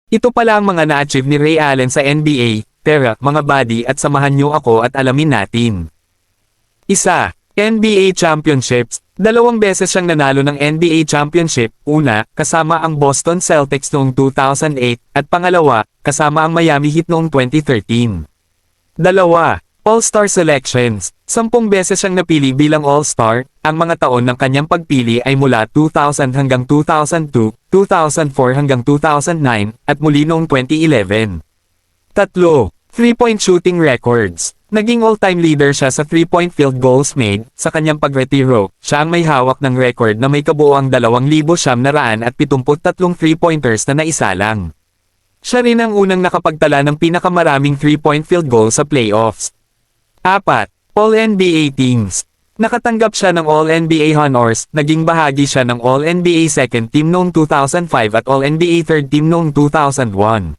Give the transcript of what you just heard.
Ito pala ang mga na-achieve ni Ray Allen sa NBA, tara, mga buddy at samahan niyo ako at alamin natin. Isa, NBA Championships. 2 beses siyang nanalo ng NBA Championship, una, kasama ang Boston Celtics noong 2008, at pangalawa, kasama ang Miami Heat noong 2013. 2. All-Star Selections. 10 beses siyang napili bilang All-Star, ang mga taon ng kanyang pagpili ay mula 2000 hanggang 2002, 2004 hanggang 2009, at muli noong 2011. 3. 3-point shooting records. Naging all-time leader siya sa 3-point field goals made. Sa kanyang pagretiro, siya ang may hawak ng record na may kabuoang 2,973 3-pointers na naisalang. Siya rin ang unang nakapagtala ng pinakamaraming 3-point field goal sa playoffs. 4. All-NBA Teams. Nakatanggap siya ng All-NBA Honors, naging bahagi siya ng All-NBA Second Team noong 2005 at All-NBA Third Team noong 2001.